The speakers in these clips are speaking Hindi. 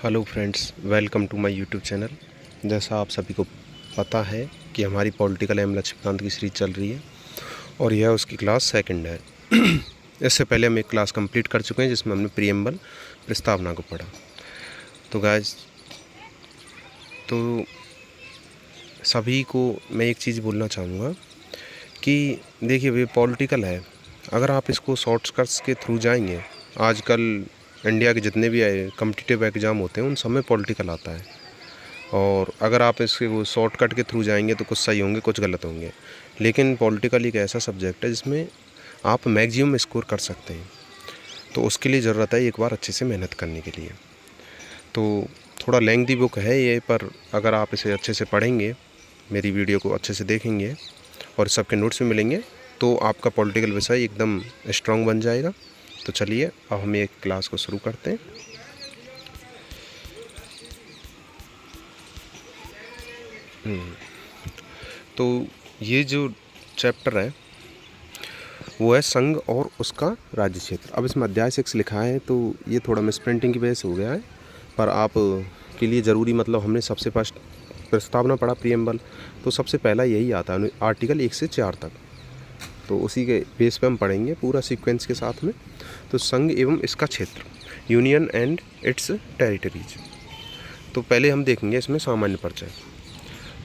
Hello friends, welcome to my YouTube channel. जैसा आप सभी को पता है कि हमारी पॉलिटिकल एम लक्ष्मीकांत की सीरीज़ चल रही है और यह उसकी क्लास सेकंड है। इससे पहले हम एक क्लास कंप्लीट कर चुके हैं जिसमें हमने प्रीएम्बल प्रस्तावना को पढ़ा। तो गाइस, तो सभी को मैं एक चीज़ बोलना चाहूँगा कि देखिए, ये पॉलिटिकल है। अगर आप इसको शॉर्टकट्स के थ्रू जाएंगे, आजकल इंडिया के जितने भी कॉम्पिटिटिव एग्ज़ाम होते हैं उन सब में पॉलिटिकल आता है। और अगर आप इसके वो शॉर्टकट के थ्रू जाएंगे तो कुछ सही होंगे, कुछ गलत होंगे। लेकिन पॉलिटिकल एक ऐसा सब्जेक्ट है जिसमें आप मैक्सिमम स्कोर कर सकते हैं। तो उसके लिए ज़रूरत है एक बार अच्छे से मेहनत करने के लिए। तो थोड़ा लेंथी बुक है ये, पर अगर आप इसे अच्छे से पढ़ेंगे, मेरी वीडियो को अच्छे से देखेंगे और सबके नोट्स भी मिलेंगे, तो आपका पॉलिटिकल विषय एकदम स्ट्रॉन्ग बन जाएगा। तो चलिए अब हम एक क्लास को शुरू करते हैं। तो ये जो चैप्टर है वो है संघ और उसका राज्य क्षेत्र। अब इसमें अध्याय 6 लिखा है, तो ये थोड़ा मिसप्रिंटिंग की वजह से हो गया है, पर आप के लिए ज़रूरी, मतलब हमने सबसे फर्स्ट प्रस्तावना पढ़ा प्रीएम्बल, तो सबसे पहला यही आता है आर्टिकल 1 से 4 तक। तो उसी के बेस पे हम पढ़ेंगे पूरा सीक्वेंस के साथ में। तो संघ एवं इसका क्षेत्र, यूनियन एंड इट्स टेरिटरीज। तो पहले हम देखेंगे इसमें सामान्य परिचय।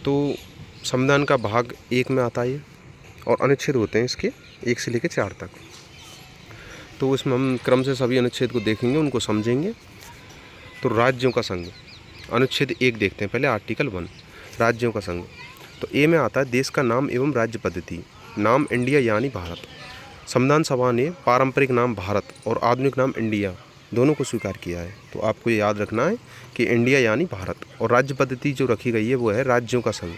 तो संविधान का भाग 1 में आता है और अनुच्छेद होते हैं इसके 1 से लेकर 4 तक। तो इसमें हम क्रम से सभी अनुच्छेद को देखेंगे, उनको समझेंगे। तो राज्यों का संघ, अनुच्छेद 1 देखते हैं पहले, आर्टिकल 1, राज्यों का संघ। तो ए में आता है देश का नाम एवं राज्य पद्धति। नाम इंडिया यानी भारत। संविधान सभा ने पारंपरिक नाम भारत और आधुनिक नाम इंडिया दोनों को स्वीकार किया है। तो आपको ये याद रखना है कि इंडिया यानी भारत, और राज्य पद्धति जो रखी गई है वो है राज्यों का संघ।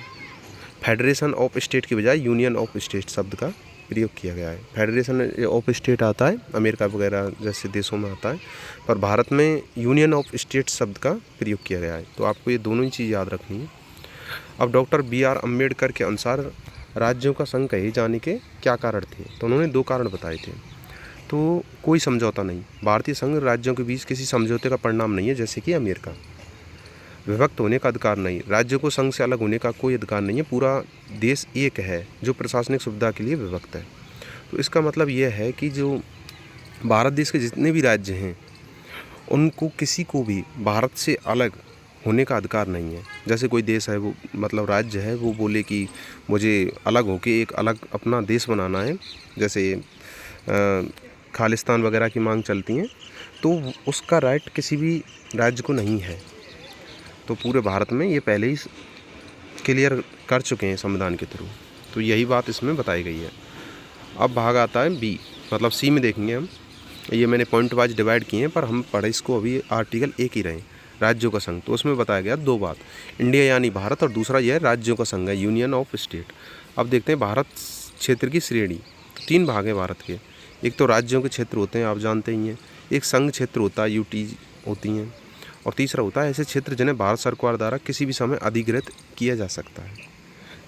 फेडरेशन ऑफ स्टेट की बजाय यूनियन ऑफ स्टेट शब्द का प्रयोग किया गया है। फेडरेशन ऑफ स्टेट आता है अमेरिका वगैरह जैसे देशों में आता है, पर भारत में यूनियन ऑफ स्टेट शब्द का प्रयोग किया गया है। तो आपको ये दोनों ही चीज़ याद रखनी है। अब डॉक्टर B.R. अम्बेडकर के अनुसार राज्यों का संघ कहे जाने के क्या कारण थे? तो उन्होंने 2 कारण बताए थे। तो कोई समझौता नहीं, भारतीय संघ राज्यों के बीच किसी समझौते का परिणाम नहीं है, जैसे कि अमेरिका। विभक्त होने का अधिकार नहीं, राज्यों को संघ से अलग होने का कोई अधिकार नहीं है। पूरा देश एक है जो प्रशासनिक सुविधा के लिए विभक्त है। तो इसका मतलब यह है कि जो भारत देश के जितने भी राज्य हैं उनको किसी को भी भारत से अलग होने का अधिकार नहीं है। जैसे कोई देश है, वो मतलब राज्य है, वो बोले कि मुझे अलग होके एक अलग अपना देश बनाना है, जैसे खालिस्तान वगैरह की मांग चलती हैं, तो उसका राइट किसी भी राज्य को नहीं है। तो पूरे भारत में ये पहले ही क्लियर कर चुके हैं संविधान के थ्रू। तो यही बात इसमें बताई गई है। अब भाग आता है बी, मतलब सी में देखेंगे हम। ये मैंने पॉइंट वाइज डिवाइड किए हैं, पर हम पढ़े इसको अभी आर्टिकल 1 ही रहे, राज्यों का संघ। तो उसमें बताया गया 2 बात, इंडिया यानी भारत, और दूसरा यह है राज्यों का संघ है, यूनियन ऑफ स्टेट। अब देखते हैं भारत क्षेत्र की श्रेणी। तो 3 भाग हैं भारत के। एक तो राज्यों के क्षेत्र होते हैं, आप जानते ही हैं। एक संघ क्षेत्र होता है, यूटी होती हैं। और तीसरा होता है ऐसे क्षेत्र जिन्हें भारत सरकार द्वारा किसी भी समय अधिकृत किया जा सकता है।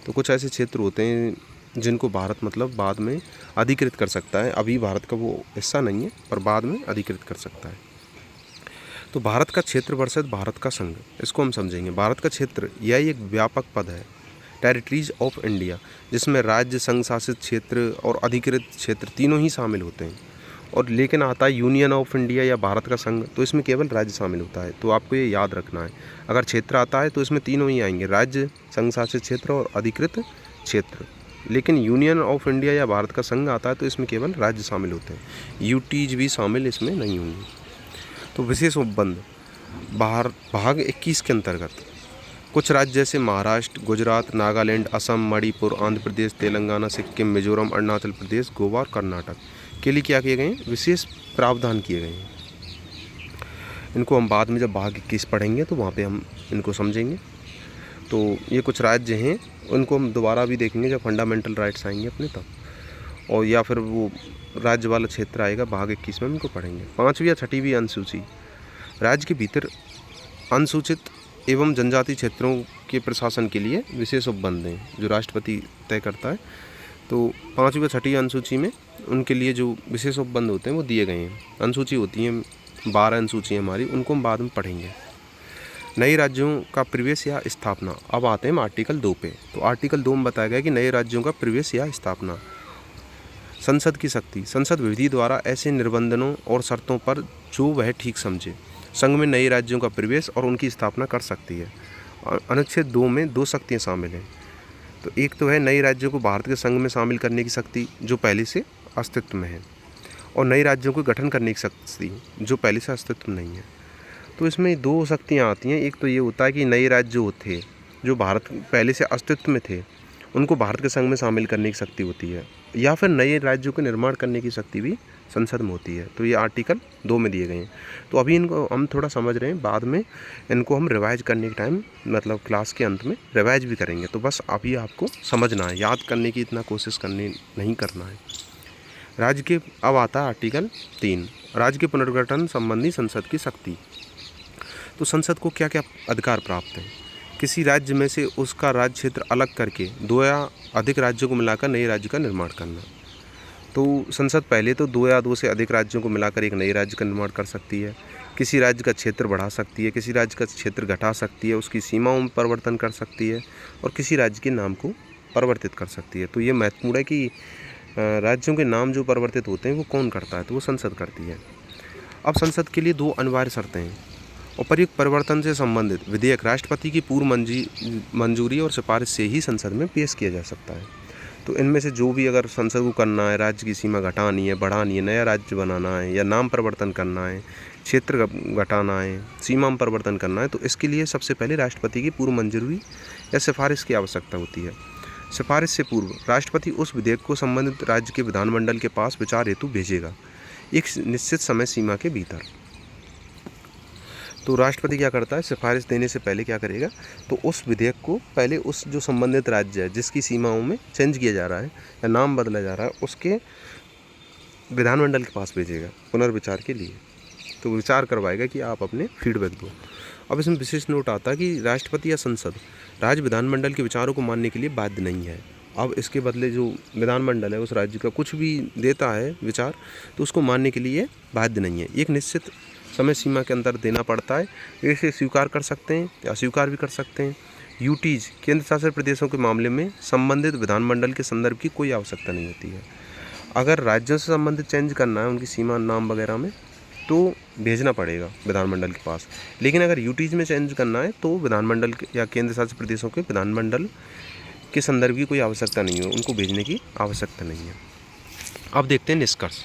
तो कुछ ऐसे क्षेत्र होते हैं जिनको भारत मतलब बाद में अधिकृत कर सकता है। अभी भारत का वो हिस्सा नहीं है, पर बाद में अधिकृत कर सकता है। तो भारत का क्षेत्र वर्सेस भारत का संघ, इसको हम समझेंगे। भारत का क्षेत्र यह एक व्यापक पद है, टेरिटरीज ऑफ इंडिया, जिसमें राज्य, संघ शासित क्षेत्र और अधिकृत क्षेत्र तीनों ही शामिल होते हैं। और लेकिन आता है यूनियन ऑफ इंडिया या भारत का संघ, तो इसमें केवल राज्य शामिल होता है। तो आपको ये याद रखना है, अगर क्षेत्र आता है तो इसमें तीनों ही आएंगे, राज्य, संघ शासित क्षेत्र और अधिकृत क्षेत्र। लेकिन यूनियन ऑफ इंडिया या भारत का संघ आता है तो इसमें केवल राज्य शामिल होते हैं, यूटीज भी शामिल इसमें नहीं होंगे। तो विशेष उपबंध भाग 21 के अंतर्गत कुछ राज्य जैसे महाराष्ट्र, गुजरात, नागालैंड, असम, मणिपुर, आंध्र प्रदेश, तेलंगाना, सिक्किम, मिजोरम, अरुणाचल प्रदेश, गोवा और कर्नाटक के लिए क्या किए गए हैं? विशेष प्रावधान किए गए हैं। इनको हम बाद में जब भाग 21 पढ़ेंगे तो वहाँ पे हम इनको समझेंगे। तो ये कुछ राज्य हैं, उनको हम दोबारा भी देखेंगे जब फंडामेंटल राइट्स आएंगे अपने तब, और या फिर वो राज्य वाला क्षेत्र आएगा भाग 21 में, इनको पढ़ेंगे। 5वीं या 6वीं अनुसूची, राज्य के भीतर अनुसूचित एवं जनजाति क्षेत्रों के प्रशासन के लिए विशेष उपबंध हैं जो राष्ट्रपति तय करता है। तो 5वीं व 6वीं अनुसूची में उनके लिए जो विशेष उपबंध होते हैं वो दिए गए हैं। अनुसूची होती हैं 12 अनुसूची हमारी, उनको हम बाद में पढ़ेंगे। नए राज्यों का प्रवेश या स्थापना। अब आते हैं हम आर्टिकल 2 पे। तो आर्टिकल 2 में बताया गया कि नए राज्यों का प्रवेश या स्थापना। संसद की शक्ति। संसद विधि द्वारा ऐसे निर्बंधों और शर्तों पर जो वह ठीक समझे संघ में नए राज्यों का प्रवेश और उनकी स्थापना कर सकती है। अनुच्छेद 2 में 2 शक्तियाँ शामिल हैं। तो एक तो है नए राज्यों को भारत के संघ में शामिल करने की शक्ति जो पहले से अस्तित्व में है, और नए राज्यों को गठन करने की शक्ति जो पहले से अस्तित्व में नहीं है। तो इसमें 2 शक्तियाँ आती हैं। एक तो ये होता है कि नए राज्य जो थे, जो भारत पहले से अस्तित्व में थे, उनको भारत के संघ में शामिल करने की शक्ति होती है, या फिर नए राज्यों के निर्माण करने की शक्ति भी संसद में होती है। तो ये आर्टिकल 2 में दिए गए हैं। तो अभी इनको हम थोड़ा समझ रहे हैं, बाद में इनको हम रिवाइज करने के टाइम मतलब क्लास के अंत में रिवाइज भी करेंगे। तो बस अभी आपको समझना है, याद करने की इतना कोशिश करनी नहीं करना है। राज्य के अब आता है आर्टिकल 3, राज्य के पुनर्गठन संबंधी संसद की शक्ति। तो संसद को क्या क्या अधिकार प्राप्त हैं? किसी राज्य में से उसका राज्य क्षेत्र अलग करके 2 या अधिक राज्यों को मिलाकर नए राज्य का निर्माण करना। तो संसद पहले तो 2 या 2 से अधिक राज्यों को मिलाकर एक नए राज्य का निर्माण कर सकती है। किसी राज्य का क्षेत्र बढ़ा सकती है, किसी राज्य का क्षेत्र घटा सकती है, उसकी सीमाओं में परिवर्तन कर सकती है, और किसी राज्य के नाम को परिवर्तित कर सकती है। तो ये महत्वपूर्ण है कि राज्यों के नाम जो परिवर्तित होते हैं वो कौन करता है? तो वो संसद करती है। अब संसद के लिए 2 अनिवार्य शर्तें हैं। उपर्युक्त परिवर्तन से संबंधित विधेयक राष्ट्रपति की पूर्व मंजूरी और सिफारिश से ही संसद में पेश किया जा सकता है। तो इनमें से जो भी अगर संसद को करना है, राज्य की सीमा घटानी है, बढ़ानी है, नया राज्य बनाना है, या नाम परिवर्तन करना है, क्षेत्र घटाना है, सीमा में परिवर्तन करना है, तो इसके लिए सबसे पहले राष्ट्रपति की पूर्व मंजूरी या सिफारिश की आवश्यकता होती है। सिफारिश से पूर्व राष्ट्रपति उस विधेयक को संबंधित राज्य के विधानमंडल के पास विचार हेतु भेजेगा एक निश्चित समय सीमा के भीतर। तो राष्ट्रपति क्या करता है? सिफारिश देने से पहले क्या करेगा? तो उस विधेयक को पहले उस जो संबंधित राज्य है जिसकी सीमाओं में चेंज किया जा रहा है या नाम बदला जा रहा है, उसके विधानमंडल के पास भेजेगा पुनर्विचार के लिए। तो विचार करवाएगा कि आप अपने फीडबैक दो। अब इसमें विशेष नोट आता है कि राष्ट्रपति या संसद राज्य विधानमंडल के विचारों को मानने के लिए बाध्य नहीं है। अब इसके बदले जो विधानमंडल है उस राज्य का कुछ भी देता है विचार, तो उसको मानने के लिए बाध्य नहीं है। एक निश्चित समय सीमा के अंदर देना पड़ता है। इसे स्वीकार कर सकते हैं या अस्वीकार भी कर सकते हैं। यूटीज केंद्र शासित प्रदेशों के मामले में संबंधित विधानमंडल के संदर्भ की कोई आवश्यकता नहीं होती है। अगर राज्यों से संबंधित चेंज करना है उनकी सीमा नाम वगैरह में, तो भेजना पड़ेगा विधानमंडल के पास। लेकिन अगर यूटीज में चेंज करना है तो विधानमंडल या केंद्र शासित प्रदेशों के विधानमंडल के संदर्भ की कोई आवश्यकता नहीं है, उनको भेजने की आवश्यकता नहीं है। अब देखते हैं निष्कर्ष।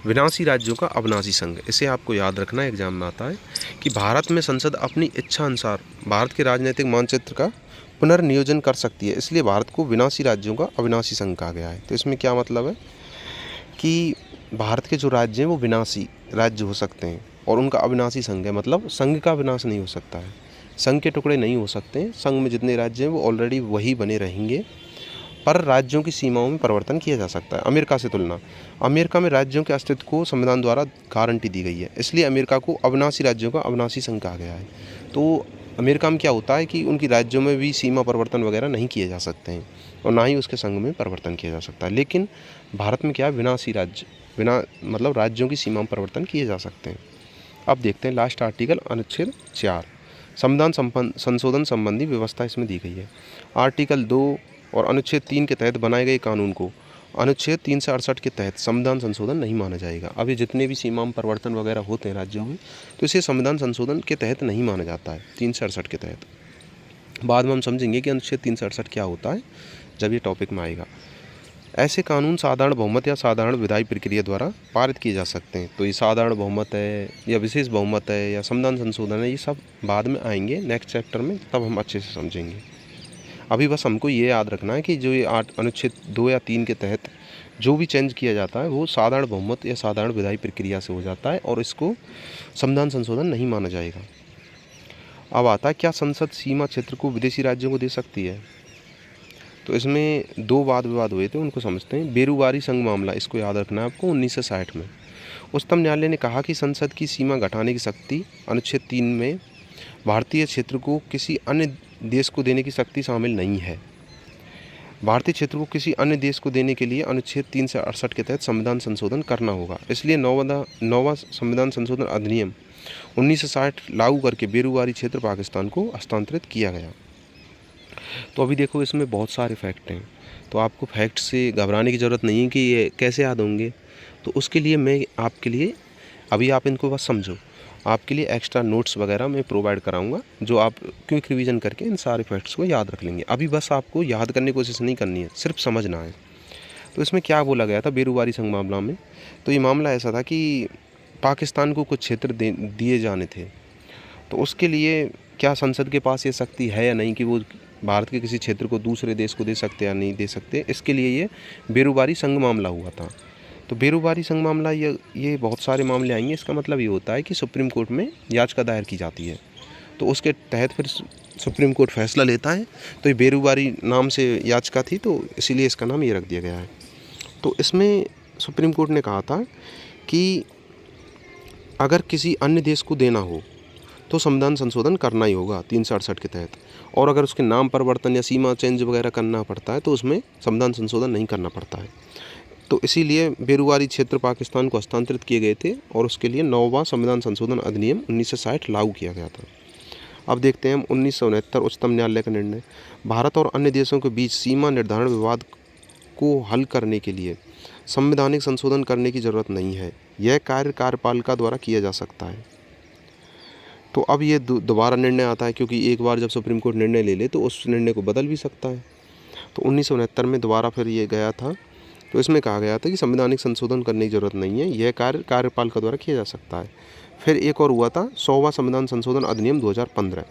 विनाशी राज्यों का अविनाशी संघ। इसे आपको याद रखना, एग्जाम में आता है कि भारत में संसद अपनी इच्छा अनुसार भारत के राजनीतिक मानचित्र का पुनर्नियोजन कर सकती है। इसलिए भारत को विनाशी राज्यों का अविनाशी संघ कहा गया है। तो इसमें क्या मतलब है कि भारत के जो राज्य हैं वो विनाशी राज्य हो सकते हैं और उनका अविनाशी संघ है, मतलब संघ का विनाश नहीं हो सकता है, संघ के टुकड़े नहीं हो सकते हैं। संघ में जितने राज्य हैं वो ऑलरेडी वही बने रहेंगे, पर राज्यों की सीमाओं में परिवर्तन किया जा सकता है। अमेरिका से तुलना। अमेरिका में राज्यों के अस्तित्व को संविधान द्वारा गारंटी दी गई है, इसलिए अमेरिका को अविनाशी राज्यों का अविनाशी संघ कहा गया है। तो अमेरिका में क्या होता है कि उनकी राज्यों में भी सीमा परिवर्तन वगैरह नहीं किए जा सकते हैं और ना ही उसके संघ में परिवर्तन किया जा सकता है। लेकिन भारत में क्या है, विनाशी राज्य, बिना मतलब राज्यों की सीमा में परिवर्तन किए जा सकते हैं। अब देखते हैं लास्ट आर्टिकल, अनुच्छेद 4, संविधान संशोधन संबंधी व्यवस्था इसमें दी गई है। आर्टिकल 2 और अनुच्छेद 3 के तहत बनाए गए कानून को अनुच्छेद 368 के तहत संविधान संशोधन नहीं माना जाएगा। अभी जितने भी सीमा में परिवर्तन वगैरह होते हैं राज्यों में, तो इसे संविधान संशोधन के तहत नहीं माना जाता है, 368 के तहत। बाद में हम समझेंगे कि अनुच्छेद 368 क्या होता है जब ये टॉपिक में आएगा। ऐसे कानून साधारण बहुमत या साधारण विधायी प्रक्रिया द्वारा पारित किए जा सकते हैं। तो ये साधारण बहुमत है या विशेष बहुमत है या संविधान संशोधन है, ये सब बाद में आएंगे नेक्स्ट चैप्टर में, तब हम अच्छे से समझेंगे। अभी बस हमको ये याद रखना है कि जो ये अनुच्छेद 2 या 3 के तहत जो भी चेंज किया जाता है वो साधारण बहुमत या साधारण विधायी प्रक्रिया से हो जाता है और इसको संविधान संशोधन नहीं माना जाएगा। अब आता है, क्या संसद सीमा क्षेत्र को विदेशी राज्यों को दे सकती है? तो इसमें 2 वाद विवाद हुए थे, उनको समझते हैं। बेरुवारी संघ मामला, इसको याद रखना है आपको, 1960 में उच्चतम न्यायालय ने कहा कि संसद की सीमा घटाने की शक्ति अनुच्छेद 3 में भारतीय क्षेत्र को किसी अन्य देश को देने की शक्ति शामिल नहीं है। भारतीय क्षेत्र को किसी अन्य देश को देने के लिए अनुच्छेद 368 के तहत संविधान संशोधन करना होगा। इसलिए 9वां संविधान संशोधन अधिनियम 1960 लागू करके बेरूवारी क्षेत्र पाकिस्तान को हस्तांतरित किया गया। तो अभी देखो इसमें बहुत सारे फैक्ट हैं, तो आपको फैक्ट से घबराने की ज़रूरत नहीं है कि ये कैसे याद होंगे। तो उसके लिए मैं आपके लिए अभी आप इनको बस समझो, आपके लिए एक्स्ट्रा नोट्स वगैरह मैं प्रोवाइड कराऊंगा, जो आप क्विक रिवीजन करके इन सारे फैक्ट्स को याद रख लेंगे। अभी बस आपको याद करने की कोशिश नहीं करनी है, सिर्फ समझना है। तो इसमें क्या बोला गया था बेरूवारी संघ मामला में, तो ये मामला ऐसा था कि पाकिस्तान को कुछ क्षेत्र दिए जाने थे, तो उसके लिए क्या संसद के पास ये शक्ति है या नहीं कि वो भारत के किसी क्षेत्र को दूसरे देश को दे सकते या नहीं दे सकते, इसके लिए ये बेरूवारी संघ मामला हुआ था। तो बेरूवारी संघ मामला ये बहुत सारे मामले आएंगे। इसका मतलब ये होता है कि सुप्रीम कोर्ट में याचिका दायर की जाती है, तो उसके तहत फिर सुप्रीम कोर्ट फैसला लेता है। तो ये बेरूवारी नाम से याचिका थी, तो इसीलिए इसका नाम ये रख दिया गया है। तो इसमें सुप्रीम कोर्ट ने कहा था कि अगर किसी अन्य देश को देना हो तो संविधान संशोधन करना ही होगा 368 के तहत, और अगर उसके नाम परिवर्तन या सीमा चेंज वगैरह करना पड़ता है तो उसमें संविधान संशोधन नहीं करना पड़ता है। तो इसीलिए बेरूवारी क्षेत्र पाकिस्तान को हस्तांतरित किए गए थे, और उसके लिए 9वां संविधान संशोधन अधिनियम 1960 लागू किया गया था। अब देखते हैं हम 1969 उच्चतम न्यायालय का निर्णय। भारत और अन्य देशों के बीच सीमा निर्धारण विवाद को हल करने के लिए संवैधानिक संशोधन करने की ज़रूरत नहीं है, यह कार्य कार्यपालिका द्वारा किया जा सकता है। तो अब ये दोबारा निर्णय आता है, क्योंकि एक बार जब सुप्रीम कोर्ट निर्णय ले ले तो उस निर्णय को बदल भी सकता है। तो 1969 में दोबारा फिर ये गया था, तो इसमें कहा गया था कि संवैधानिक संशोधन करने की ज़रूरत नहीं है, यह कार्य कार्यपालिका द्वारा किया जा सकता है। फिर एक और हुआ था 100वां संविधान संशोधन अधिनियम 2015।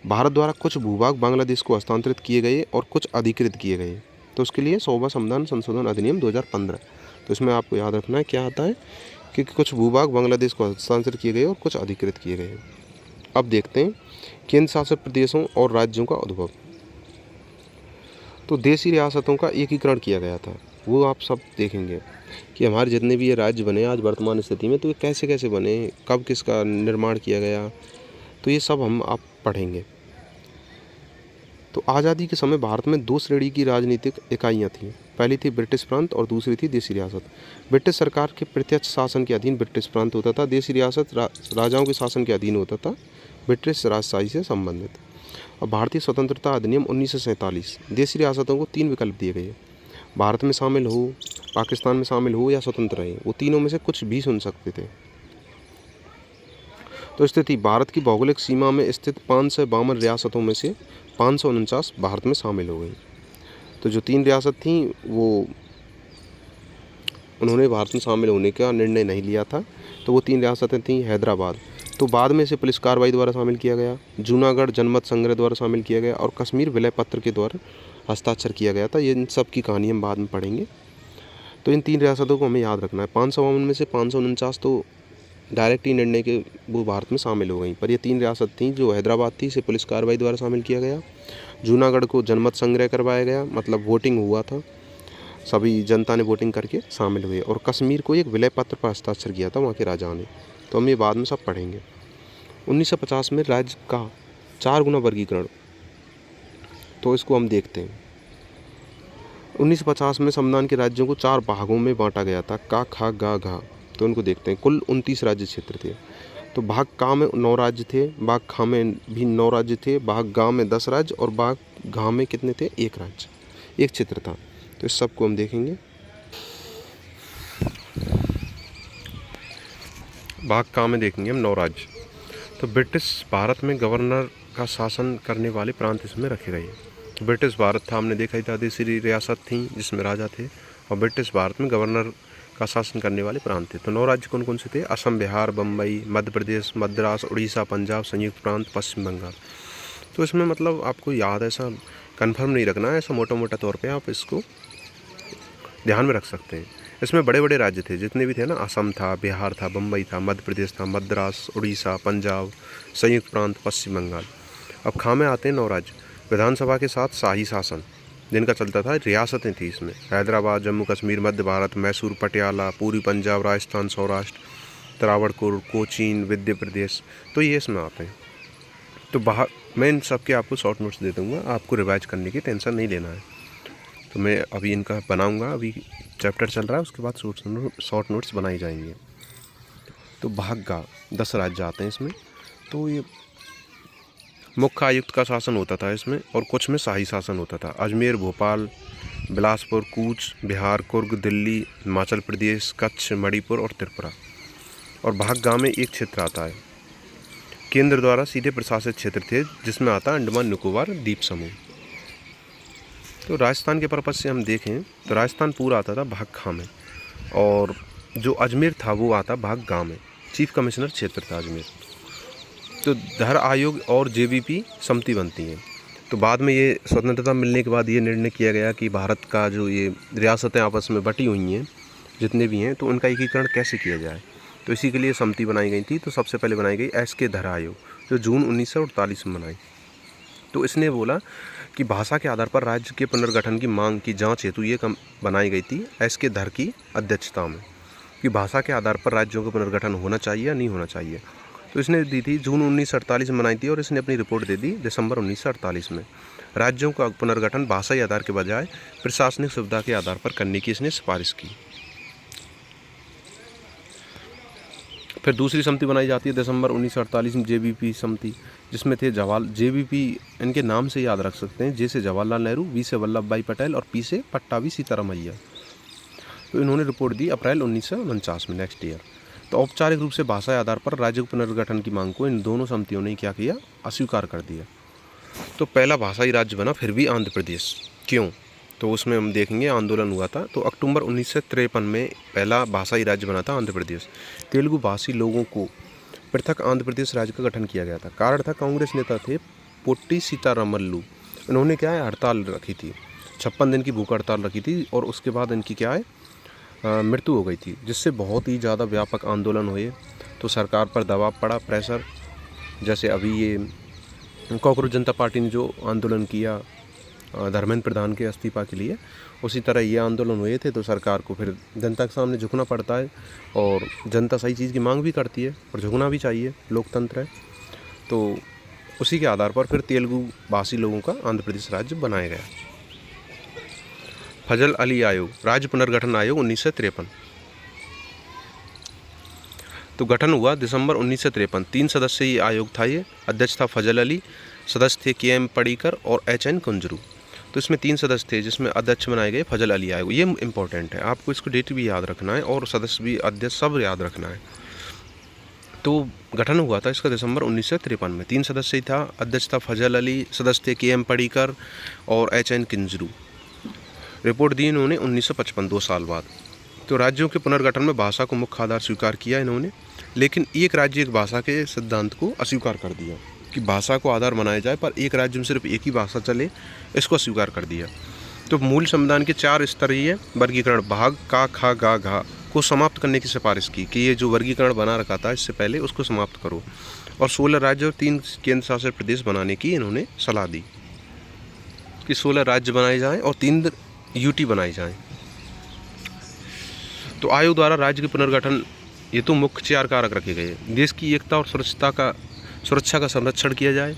भारत द्वारा कुछ भूभाग बांग्लादेश को हस्तांतरित किए गए और कुछ अधिकृत किए गए, तो उसके लिए 100वां संविधान संशोधन अधिनियम 2015। तो इसमें आपको याद रखना है क्या आता है कि कुछ भूभाग बांग्लादेश को हस्तांतरित किए गए और कुछ अधिकृत किए गए। अब देखते हैं केंद्र शासित प्रदेशों और राज्यों का उद्भव। तो देशी रियासतों का एकीकरण किया गया था, वो आप सब देखेंगे कि हमारे जितने भी ये राज्य बने आज वर्तमान स्थिति में, तो ये कैसे कैसे बने, कब किसका निर्माण किया गया, तो ये सब हम आप पढ़ेंगे। तो आज़ादी के समय भारत में 2 श्रेणी की राजनीतिक इकाइयाँ थीं। पहली थी ब्रिटिश प्रांत और दूसरी थी देशी रियासत। ब्रिटिश सरकार के प्रत्यक्ष शासन के अधीन ब्रिटिश प्रांत होता था, देशी रियासत राजाओं के शासन के अधीन होता था, ब्रिटिश राजशाही से संबंधित। और भारतीय स्वतंत्रता अधिनियम 1947 देशी रियासतों को 3 विकल्प दिए गए, भारत में शामिल हो, पाकिस्तान में शामिल हो या स्वतंत्र रहे, वो तीनों में से कुछ भी चुन सकते थे। तो स्थिति भारत की भौगोलिक सीमा में स्थित 552 रियासतों में से 549 भारत में शामिल हो गई। तो जो 3 रियासत थीं वो उन्होंने भारत में शामिल होने का निर्णय नहीं लिया था, तो वो 3 रियासतें थीं। हैदराबाद तो बाद में इसे पुलिस कार्रवाई द्वारा शामिल किया गया, जूनागढ़ जनमत संग्रह द्वारा शामिल किया गया, और कश्मीर विलय पत्र के द्वारा हस्ताक्षर किया गया था। ये इन सब की कहानी हम बाद में पढ़ेंगे। तो इन 3 रियासतों को हमें याद रखना है। 552 में से 549 तो डायरेक्ट ही निर्णय के वो भारत में शामिल हो गई, पर ये 3 रियासत थी। जो हैदराबाद थी इसे पुलिस कार्रवाई द्वारा शामिल किया गया, जूनागढ़ को जनमत संग्रह करवाया गया, मतलब वोटिंग हुआ था, सभी जनता ने वोटिंग करके शामिल हुए, और कश्मीर को एक विलय पत्र पर हस्ताक्षर किया था वहाँ के राजा ने। तो हम ये बाद में सब पढ़ेंगे। 1950 में राज्य का 4 गुना वर्गीकरण, तो इसको हम देखते हैं। 1950 में संविधान के राज्यों को 4 भागों में बांटा गया था, का, खा, गा, घा। तो उनको देखते हैं। कुल 29 राज्य क्षेत्र थे। तो भाग का में 9 राज्य थे, भाग खा में भी 9 राज्य थे, भाग गा में 10 राज्य, और भाग घा में कितने थे? 1 राज्य, 1 क्षेत्र था। तो इस सब को हम देखेंगे। भाग का में देखेंगे हम 9 राज्य। तो ब्रिटिश भारत में गवर्नर का शासन करने वाले प्रांत इसमें रखे गए। तो ब्रिटिश भारत था, हमने देखा ही था, देशी रियासत थी जिसमें राजा थे, और ब्रिटिश भारत में गवर्नर का शासन करने वाले प्रांत थे। तो 9 राज्य कौन कौन से थे? असम, बिहार, बम्बई, मध्य प्रदेश, मद्रास, उड़ीसा, पंजाब, संयुक्त प्रांत, पश्चिम बंगाल। तो इसमें मतलब आपको याद, ऐसा कन्फर्म नहीं रखना है, ऐसा मोटा मोटा तौर पे आप इसको ध्यान में रख सकते हैं। इसमें बड़े बड़े राज्य थे जितने भी थे ना, असम था, बिहार था, बम्बई था, मध्य प्रदेश था, मद्रास, उड़ीसा, पंजाब, संयुक्त प्रांत, पश्चिम बंगाल। अब खा में आते हैं 9 राज्य। विधानसभा के साथ शाही शासन जिनका चलता था, रियासतें थी इसमें, हैदराबाद, जम्मू कश्मीर, मध्य भारत, मैसूर, पटियाला, पूर्वी पंजाब, राजस्थान, सौराष्ट्र, त्रावणकोर, कोचीन, विध्य प्रदेश। तो ये इसमें आते हैं। तो मैं इन सब के आपको शॉर्ट नोट्स दे दूँगा, आपको रिवाइज करने की टेंशन नहीं लेना है। तो मैं अभी इनका बनाऊँगा, अभी चैप्टर चल रहा है, उसके बाद शॉर्ट नोट्स बनाई जाएंगे। तो भाग गा 10 राज्य आते हैं इसमें। तो ये मुख्य आयुक्त का शासन होता था इसमें, और कुछ में शाही शासन होता था। अजमेर, भोपाल, बिलासपुर, कूच बिहार, कुर्ग, दिल्ली, हिमाचल प्रदेश, कच्छ, मणिपुर और त्रिपुरा। और भाग गा में एक क्षेत्र आता है केंद्र द्वारा सीधे प्रशासित क्षेत्र थे, जिसमें आता है अंडमान निकोबार द्वीप समूह। तो राजस्थान के पर्पज से हम देखें तो राजस्थान पूरा आता था भाग खा में, और जो अजमेर था वो आता भाग गा में। चीफ कमिश्नर क्षेत्र था अजमेर। तो धर आयोग और जेबीपी समिति बनती हैं। तो बाद में ये स्वतंत्रता मिलने के बाद ये निर्णय किया गया कि भारत का जो ये रियासतें आपस में बटी हुई हैं जितने भी हैं, तो उनका एकीकरण कैसे किया जाए। तो इसी के लिए समिति बनाई गई थी। तो सबसे पहले बनाई गई एस.के. धर आयोग, जो जून 1948 में बनाई। तो इसने बोला कि भाषा के आधार पर राज्य के पुनर्गठन की मांग की जांच हेतु ये बनाई गई थी एस.के. धर की अध्यक्षता में, कि भाषा के आधार पर राज्यों का पुनर्गठन होना चाहिए या नहीं होना चाहिए। तो इसने दी थी जून 1948 में बनाई थी, और इसने अपनी रिपोर्ट दे दी दिसंबर 1948 में। राज्यों का पुनर्गठन भाषाई आधार के बजाय प्रशासनिक सुविधा के आधार पर करने की इसने सिफारिश की। फिर दूसरी समिति बनाई जाती है दिसंबर 1948 में, जेबीपी समिति, जिसमें थे जेबीपी इनके नाम से याद रख सकते हैं, जे से जवाहरलाल नेहरू, वी से वल्लभ भाई पटेल और पी से पट्टाभी सीतारामैया। तो इन्होंने रिपोर्ट दी अप्रैल 1949 में, नेक्स्ट ईयर। तो औपचारिक रूप से भाषा आधार पर राज्य पुनर्गठन की मांग को इन दोनों समितियों ने क्या किया, अस्वीकार कर दिया। तो पहला भाषाई राज्य बना फिर भी आंध्र प्रदेश। क्यों? तो उसमें हम देखेंगे आंदोलन हुआ था। तो अक्टूबर 1953 में पहला भाषाई राज्य बना था आंध्र प्रदेश। तेलुगु भाषी लोगों को पृथक आंध्र प्रदेश राज्य का गठन किया गया था। कारण था कांग्रेस नेता थे पोट्टी सीतारामल्लू। इन्होंने क्या है, हड़ताल रखी थी, 56 दिन की भूख हड़ताल रखी थी, और उसके बाद इनकी क्या है, मृत्यु हो गई थी, जिससे बहुत ही ज़्यादा व्यापक आंदोलन हुए। तो सरकार पर दबाव पड़ा, प्रेशर। जैसे अभी ये कॉकरोच जनता पार्टी ने जो आंदोलन किया धर्मेंद्र प्रधान के इस्तीफा के लिए, उसी तरह ये आंदोलन हुए थे। तो सरकार को फिर जनता के सामने झुकना पड़ता है, और जनता सही चीज़ की मांग भी करती है और झुकना भी चाहिए, लोकतंत्र है। तो उसी के आधार पर फिर तेलुगु भाषी लोगों का आंध्र प्रदेश राज्य बनाया गया। फजल अली आयोग, राज्य पुनर्गठन आयोग 1953। तो गठन हुआ दिसंबर 1953। 3 सदस्यीय आयोग था ये। अध्यक्ष था फजल अली, सदस्य थे के.एम. पडीकर और एच.एन. कुंजरू। तो इसमें 3 सदस्य थे, जिसमें अध्यक्ष बनाए गए फजल अली आयोग। ये इंपॉर्टेंट है, आपको इसको डेट भी याद रखना है और सदस्य भी, अध्यक्ष सब याद रखना है। तो गठन हुआ था इसका दिसंबर 1953 में। 3 सदस्य था, अध्यक्ष था फजल अली, सदस्य थे के.एम. पडीकर और एच.एन. कुंजरू। रिपोर्ट दी इन्होंने 1955, 2 साल बाद। तो राज्यों के पुनर्गठन में भाषा को मुख्य आधार स्वीकार किया इन्होंने, लेकिन एक राज्य एक भाषा के सिद्धांत को अस्वीकार कर दिया कि भाषा को आधार बनाया जाए, पर एक राज्य में सिर्फ एक ही भाषा चले, इसको अस्वीकार कर दिया। तो मूल संविधान के 4 स्तरीय वर्गीकरण भाग का, खा, गा, घा को समाप्त करने की सिफारिश की कि ये जो वर्गीकरण बना रखा था इससे पहले उसको समाप्त करो, और 16 राज्य और 3 केंद्र शासित प्रदेश बनाने की इन्होंने सलाह दी कि 16 राज्य बनाए जाएँ और 3 यूटी बनाई जाएँ। तो आयोग द्वारा राज्य के पुनर्गठन ये तो मुख्य 4 कारक रखे गए। देश की एकता और सुरक्षा का संरक्षण किया जाए,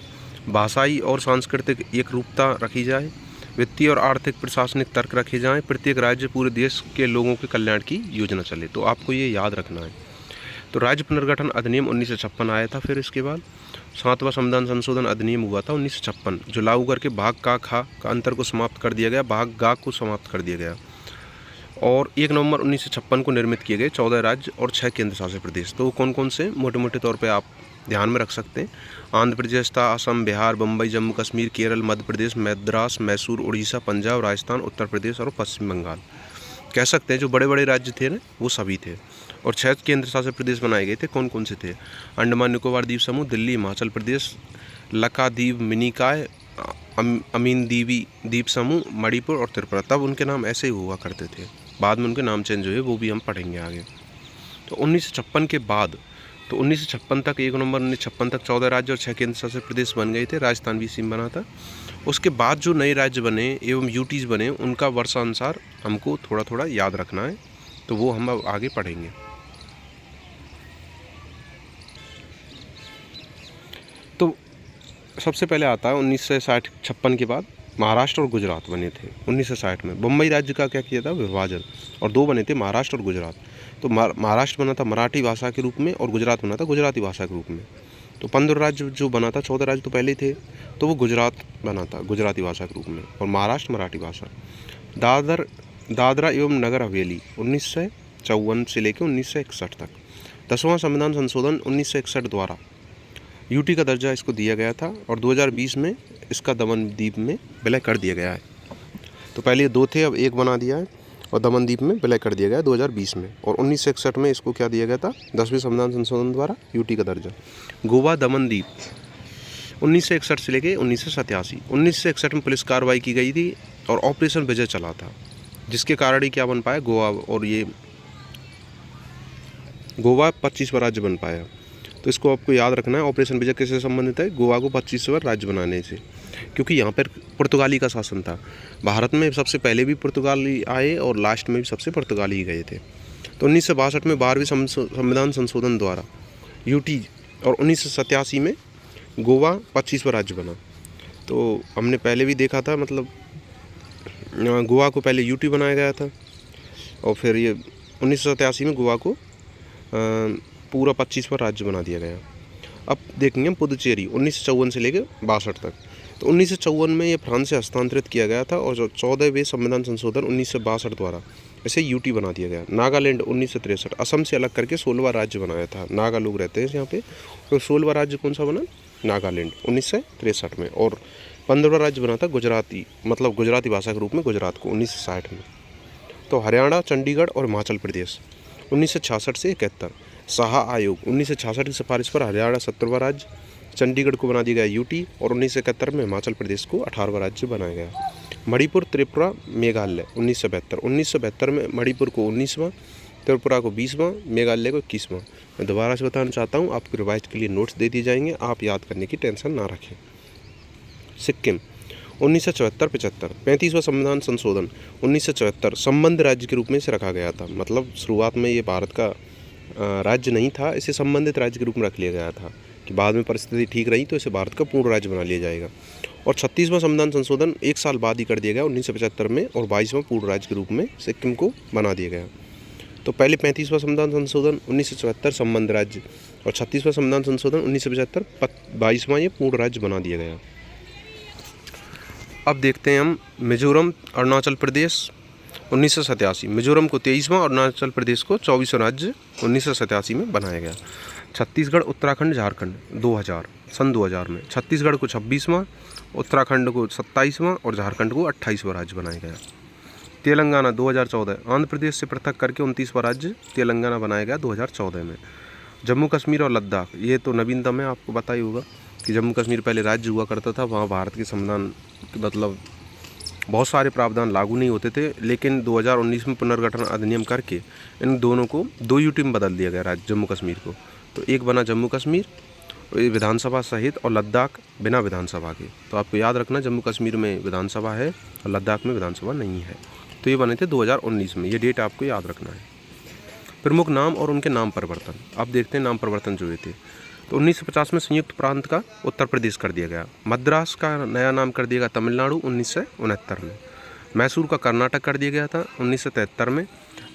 भाषाई और सांस्कृतिक एक रूपता रखी जाए, वित्तीय और आर्थिक प्रशासनिक तर्क रखे जाएं, प्रत्येक राज्य पूरे देश के लोगों के कल्याण की योजना चले। तो आपको ये याद रखना है। तो राज्य पुनर्गठन अधिनियम 1956 आया था। फिर इसके बाद 7वां संविधान संशोधन अधिनियम हुआ था 1956, जो लागू करके भाग का, खा का अंतर को समाप्त कर दिया गया, भाग गा को समाप्त कर दिया गया। और 1 नवंबर 1956 को निर्मित किए गए 14 राज्य और 6 केंद्र शासित प्रदेश। तो कौन कौन से, मोटे मोटे तौर पे आप ध्यान में रख सकते हैं। आंध्र प्रदेश था, असम, बिहार, बम्बई, जम्मू कश्मीर, केरल, मध्य प्रदेश, मद्रास, मैसूर, उड़ीसा, पंजाब, राजस्थान, उत्तर प्रदेश और पश्चिम बंगाल। कह सकते हैं जो बड़े बड़े राज्य थे ना, वो सभी थे। और 6 केंद्र शासित प्रदेश बनाए गए थे। कौन कौन से थे? अंडमान निकोबार द्वीप समूह, दिल्ली, हिमाचल प्रदेश, लक्षद्वीप, मिनिकॉय, अमीनदीवी द्वीप समूह, मणिपुर और त्रिपुरा। तब उनके नाम ऐसे ही हुआ करते थे, बाद में उनके नाम चेंज हुए, वो भी हम पढ़ेंगे आगे। तो 1956 के बाद, तो 1956 तक, 1 नवंबर 1956 तक 14 राज्य और 6 केंद्र शासित प्रदेश बन गए थे। राजस्थान भी इसी में बना था। उसके बाद जो नए राज्य बने एवं यूटीज बने, उनका वर्षानुसार हमको थोड़ा थोड़ा याद रखना है, तो वो हम अब आगे पढ़ेंगे। तो सबसे पहले आता है 1956 के बाद महाराष्ट्र और गुजरात बने थे। 1960 में बम्बई राज्य का क्या किया था, विभाजन, और 2 बने थे, महाराष्ट्र और गुजरात। तो महाराष्ट्र बना था मराठी भाषा के रूप में और गुजरात बना था गुजराती भाषा के रूप में। तो 15 राज्य जो बना था, 14 राज्य तो पहले ही थे, तो वो गुजरात बना था गुजराती भाषा के रूप में और महाराष्ट्र मराठी भाषा। दादरा एवं नगर हवेली 1954 से लेकर 1961 तक। 10वां संविधान संशोधन 1961 द्वारा यूटी का दर्जा इसको दिया गया था और 2020 में इसका दमन द्वीप में विलय कर दिया गया है। तो पहले ये 2 थे, अब 1 बना दिया है और दमन द्वीप में विलय कर दिया गया 2020 में। और 1961 में इसको क्या दिया गया था, 10वें संविधान संशोधन द्वारा यूटी का दर्जा। गोवा दमन द्वीप 1961 से लेके 1987। 1961 में पुलिस कार्रवाई की गई थी और ऑपरेशन विजय चला था, जिसके कारण ही क्या बन पाया गोवा, और ये गोवा 25वां राज्य बन पाया। तो इसको आपको याद रखना है, ऑपरेशन विजय किससे संबंधित है, गोवा को 25वां राज्य बनाने से, क्योंकि यहाँ पर पुर्तगाली का शासन था। भारत में सबसे पहले भी पुर्तगाली आए और लास्ट में भी सबसे पुर्तगाली ही गए थे। तो 1962 में 12वें संविधान संशोधन द्वारा यूटी और 1987 में गोवा 25वां राज्य बना। तो हमने पहले भी देखा था, मतलब गोवा को पहले यूटी बनाया गया था और फिर ये 1987 में गोवा को पूरा 25वां राज्य बना दिया गया। अब देखेंगे हम पुदुचेरी 1954 से लेकर 62 तक। तो 1954 में ये फ्रांस से हस्तांतरित किया गया था और जो 14वें संविधान संशोधन 1962 द्वारा इसे यूटी बना दिया गया। नागालैंड 1963 असम से अलग करके 16वां राज्य बनाया था। नागा लोग रहते हैं यहाँ पे, तो 16वां राज्य कौन सा बना, नागालैंड 1963 में। और 15वां राज्य बना था गुजराती, मतलब गुजराती भाषा के रूप में गुजरात को 1960 में। तो हरियाणा, चंडीगढ़ और हिमाचल प्रदेश 1966 से 71। साहा आयोग 1966 की सिफारिश पर हरियाणा 17वां राज्य, चंडीगढ़ को बना दिया गया यूटी और 1971 में हिमाचल प्रदेश को 18वां राज्य बनाया गया। मणिपुर, त्रिपुरा, मेघालय 1972। 1972 में मणिपुर को 19वां, त्रिपुरा को 20वां, मेघालय को 21वां। मैं दोबारा से बताना चाहता हूँ, आपको रिवाइज के लिए नोट्स दे दिए जाएंगे, आप याद करने की टेंशन ना रखें। सिक्किम 1974-75 35वां संविधान संशोधन 1974 संबंध राज्य के रूप में इसे रखा गया था। मतलब शुरुआत में ये भारत का राज्य नहीं था, इसे संबंधित राज्य के रूप में रख लिया गया था कि बाद में परिस्थिति ठीक रही तो इसे भारत का पूर्ण राज्य बना लिया जाएगा। और 36वां संविधान संशोधन 1 साल बाद ही कर दिया गया 1975 में और 22वां पूर्ण राज्य के रूप में सिक्किम को बना दिया गया। तो पहले 35वां संविधान संशोधन 1974 संबंध राज्य और 36वां संविधान संशोधन 1975 22वां ये पूर्ण राज्य बना दिया गया। अब देखते हैं हम मिजोरम, अरुणाचल प्रदेश 1987। मिजोरम को 23वां और अरुणाचल प्रदेश को 24वां राज्य 1987 में बनाया गया। छत्तीसगढ़, उत्तराखंड, झारखंड 2000 में। छत्तीसगढ़ को 26वां, उत्तराखंड को 27वां और झारखंड को 28वां राज्य बनाया गया। तेलंगाना 2014 आंध्र प्रदेश से पृथक करके 29वां राज्य तेलंगाना बनाया गया 2014 में। जम्मू कश्मीर और लद्दाख, ये तो नवीनतम है, आपको पता ही होगा कि जम्मू कश्मीर पहले राज्य हुआ करता था, वहाँ भारत के संविधान मतलब बहुत सारे प्रावधान लागू नहीं होते थे, लेकिन 2019 में पुनर्गठन अधिनियम करके इन दोनों को 2 यूटी में बदल दिया गया राज्य जम्मू कश्मीर को। तो एक बना जम्मू कश्मीर विधानसभा सहित और लद्दाख बिना विधानसभा के। तो आपको याद रखना, जम्मू कश्मीर में विधानसभा है और लद्दाख में विधानसभा नहीं है। तो ये बने थे 2019 में, ये डेट आपको याद रखना है। प्रमुख नाम और उनके नाम परिवर्तन, आप देखते हैं नाम परिवर्तन जो हुए थे। तो 1950 में संयुक्त प्रांत का उत्तर प्रदेश कर दिया गया। मद्रास का नया नाम कर दिया गया तमिलनाडु 1969 में। मैसूर का कर्नाटक कर दिया गया था 1973 में।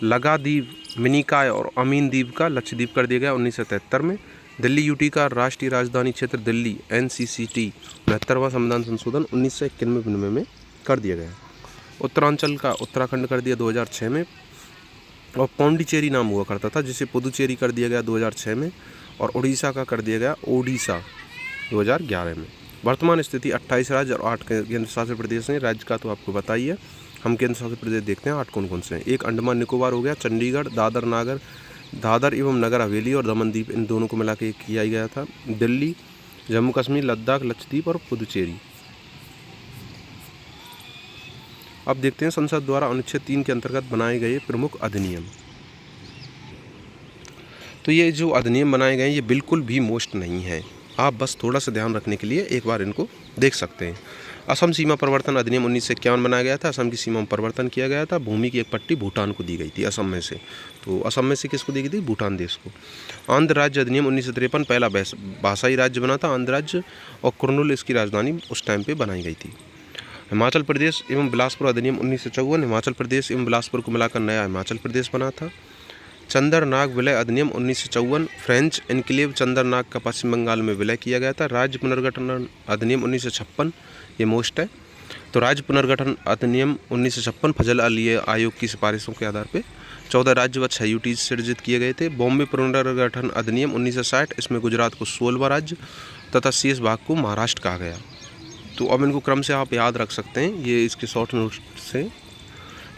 लक्षद्वीप, मिनिकॉय और अमीन द्वीप का लक्षद्वीप कर दिया गया 1973 में। दिल्ली यूटी का राष्ट्रीय राजधानी क्षेत्र दिल्ली NCCT 69वां संविधान संशोधन 1991 में कर दिया गया। उत्तरांचल का उत्तराखंड कर दिया 2006 में और पौंडीचेरी नाम हुआ करता था, जिसे पुदुचेरी कर दिया गया 2006 में और उड़ीसा का कर दिया गया ओडिशा 2011 में। वर्तमान स्थिति 28 राज्य और 8 केंद्र शासित प्रदेश हैं। राज्य का तो आपको बताइए, हम केंद्र शासित प्रदेश देखते हैं 8 कौन कौन से हैं। एक अंडमान निकोबार हो गया, चंडीगढ़, दादर एवं नगर हवेली और दमन द्वीप, इन दोनों को मिला के किया गया था। दिल्ली, जम्मू कश्मीर, लद्दाख, लक्षद्वीप और पुदुचेरी। अब देखते हैं संसद द्वारा अनुच्छेद 3 के अंतर्गत बनाए गए प्रमुख अधिनियम। तो ये जो अधिनियम बनाए गए हैं ये बिल्कुल भी मोस्ट नहीं है, आप बस थोड़ा सा ध्यान रखने के लिए एक बार इनको देख सकते हैं। असम सीमा परिवर्तन अधिनियम 1951 बनाया गया था। असम की सीमा में परिवर्तन किया गया था। भूमि की एक पट्टी भूटान को दी गई थी असम में से। तो असम में से किसको दी गई थी? भूटान देश को। आंध्र राज्य अधिनियम 1953 पहला भाषाई राज्य बना था आंध्र राज्य, और कुर्नूल इसकी राजधानी उस टाइम पे बनाई गई थी। हिमाचल प्रदेश एवं बिलासपुर अधिनियम 1954 हिमाचल प्रदेश एवं बिलासपुर को मिलाकर नया हिमाचल प्रदेश बना था। चंदरनाग विलय अधिनियम 1954, फ्रेंच एन्क्लेव चंदरनाग का पश्चिम बंगाल में विलय किया गया था। राज्य पुनर्गठन अधिनियम 1956, ये मोस्ट है। तो राज्य पुनर्गठन अधिनियम 1956 फजल अली आयोग की सिफारिशों के आधार पर 14 राज्य व 6 यूटी सृजित किए गए थे। बॉम्बे पुनर्गठन अधिनियम 1960, इसमें गुजरात को 16वां राज्य तथा शेष भाग को महाराष्ट्र कहा गया। तो अब इनको क्रम से आप याद रख सकते हैं, ये इसके शॉर्ट नोट से।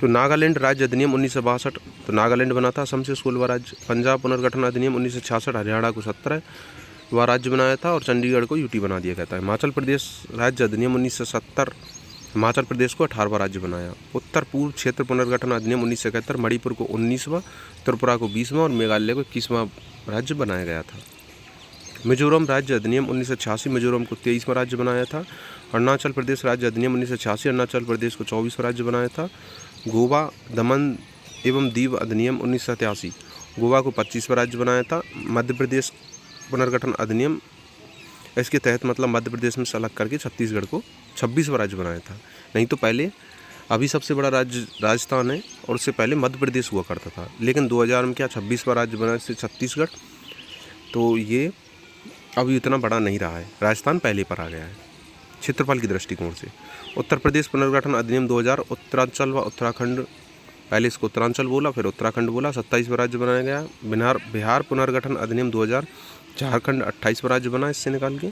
तो नागालैंड राज्य अधिनियम 1962, तो नागालैंड बना था असम से 16वां राज्य। पंजाब पुनर्गठन अधिनियम 1966, हरियाणा को 17वां राज्य बनाया था और चंडीगढ़ को यूटी बना दिया गया था। हिमाचल प्रदेश राज्य अधिनियम 1970, हिमाचल प्रदेश को 18वां राज्य बनाया। उत्तर पूर्व क्षेत्र पुनर्गठन अधिनियम 1971, मणिपुर को 19वां, त्रिपुरा को 20वां और मेघालय को 21वां राज्य बनाया गया था। मिजोरम राज्य अधिनियम 1986, मिजोरम को 23वां राज्य बनाया था। अरुणाचल प्रदेश राज्य अधिनियम 1986, अरुणाचल प्रदेश को 24वां राज्य बनाया था। गोवा दमन एवं दीव अधिनियम 1987, गोवा को 25वां राज्य बनाया था। मध्य प्रदेश पुनर्गठन अधिनियम, इसके तहत मतलब मध्य प्रदेश में से अलग करके छत्तीसगढ़ को 26वां राज्य बनाया था। नहीं तो पहले अभी सबसे बड़ा राज्य राजस्थान है और उससे पहले मध्य प्रदेश हुआ करता था, लेकिन 2000 में क्या 26वां राज्य बना से छत्तीसगढ़, तो ये अभी इतना बड़ा नहीं रहा है, राजस्थान पहले पर आ गया है क्षेत्रफल की दृष्टिकोण से। उत्तर प्रदेश पुनर्गठन अधिनियम 2000, उत्तरांचल व उत्तराखंड, पहले इसको उत्तरांचल बोला फिर उत्तराखंड बोला, 27वां राज्य बनाया गया। बिहार पुनर्गठन अधिनियम 2000, झारखंड 28वां राज्य बना इससे निकाल के।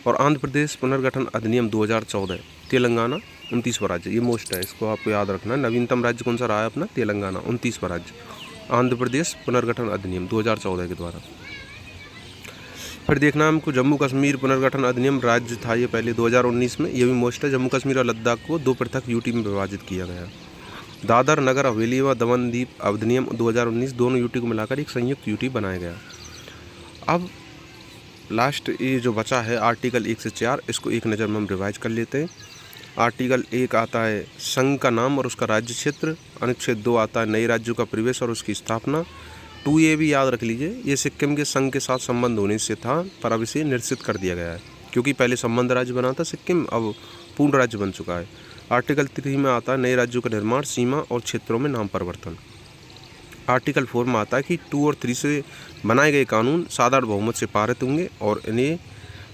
और आंध्र प्रदेश पुनर्गठन अधिनियम 2014, तेलंगाना 29वां राज्य, ये मोस्ट है, इसको आपको याद रखना है। नवीनतम राज्य कौन सा रहा है अपना? तेलंगाना 29वां राज्य, आंध्र प्रदेश पुनर्गठन अधिनियम 2014 के द्वारा। फिर देखना हमको जम्मू कश्मीर पुनर्गठन अधिनियम, राज्य था ये पहले 2019 में, ये भी मोस्ट है। जम्मू कश्मीर और लद्दाख को 2 पृथक यूटी में विभाजित किया गया। दादर नगर हवेली व दमन दीप अधिनियम 2019, दोनों यूटी को मिलाकर एक संयुक्त यूटी बनाया गया। अब लास्ट ये जो बचा है आर्टिकल 1 से 4, इसको एक नज़र में हम रिवाइज कर लेते हैं। आर्टिकल 1 आता है संघ का नाम और उसका राज्य क्षेत्र। अनुच्छेद 2 आता है नए राज्यों का प्रवेश और उसकी स्थापना। 2A भी याद रख लीजिए, ये सिक्किम के संघ के साथ संबंध होने से था, पर अब इसे निश्चित कर दिया गया है क्योंकि पहले संबंध राज्य बना था सिक्किम, अब पूर्ण राज्य बन चुका है। आर्टिकल 3 में आता है नए राज्यों का निर्माण, सीमा और क्षेत्रों में नाम परिवर्तन। आर्टिकल 4 में आता है कि 2 और 3 से बनाए गए कानून साधारण बहुमत से पारित होंगे और इन्हें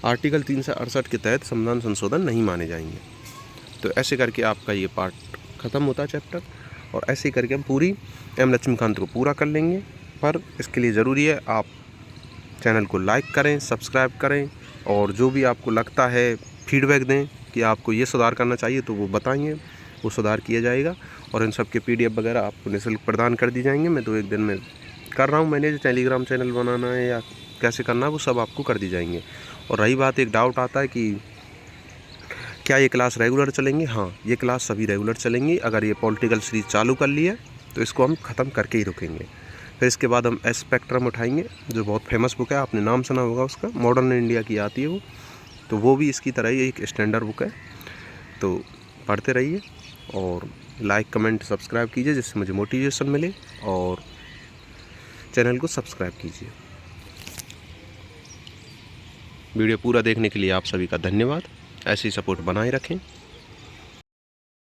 आर्टिकल 3 से 68 के तहत संविधान संशोधन नहीं माने जाएंगे। तो ऐसे करके आपका ये पार्ट ख़त्म होता है चैप्टर, और ऐसे करके हम पूरी एम लक्ष्मीकांत को पूरा कर लेंगे। पर इसके लिए ज़रूरी है आप चैनल को लाइक करें, सब्सक्राइब करें, और जो भी आपको लगता है फीडबैक दें कि आपको ये सुधार करना चाहिए तो वो बताइए, वो सुधार किया जाएगा। और इन सब के PDF वगैरह आपको निःशुल्क प्रदान कर दी जाएंगे। मैं 2-1 दिन में कर रहा हूँ, मैंने जो टेलीग्राम चैनल बनाना है या कैसे करना है वो सब आपको कर दी जाएंगे। और रही बात, एक डाउट आता है कि क्या ये क्लास रेगुलर चलेंगी? हाँ, ये क्लास सभी रेगुलर चलेंगी। अगर ये पॉलिटिकल सीरीज चालू कर ली है तो इसको हम ख़त्म करके ही रुकेंगे। फिर इसके बाद हम स्पेक्ट्रम उठाएंगे, जो बहुत फेमस बुक है, आपने नाम सुना होगा उसका, मॉडर्न इंडिया की आती है वो, तो वो भी इसकी तरह ही एक स्टैंडर्ड बुक है। तो पढ़ते रहिए और लाइक कमेंट सब्सक्राइब कीजिए जिससे मुझे मोटिवेशन मिले, और चैनल को सब्सक्राइब कीजिए। वीडियो पूरा देखने के लिए आप सभी का धन्यवाद। ऐसी सपोर्ट बनाए रखें।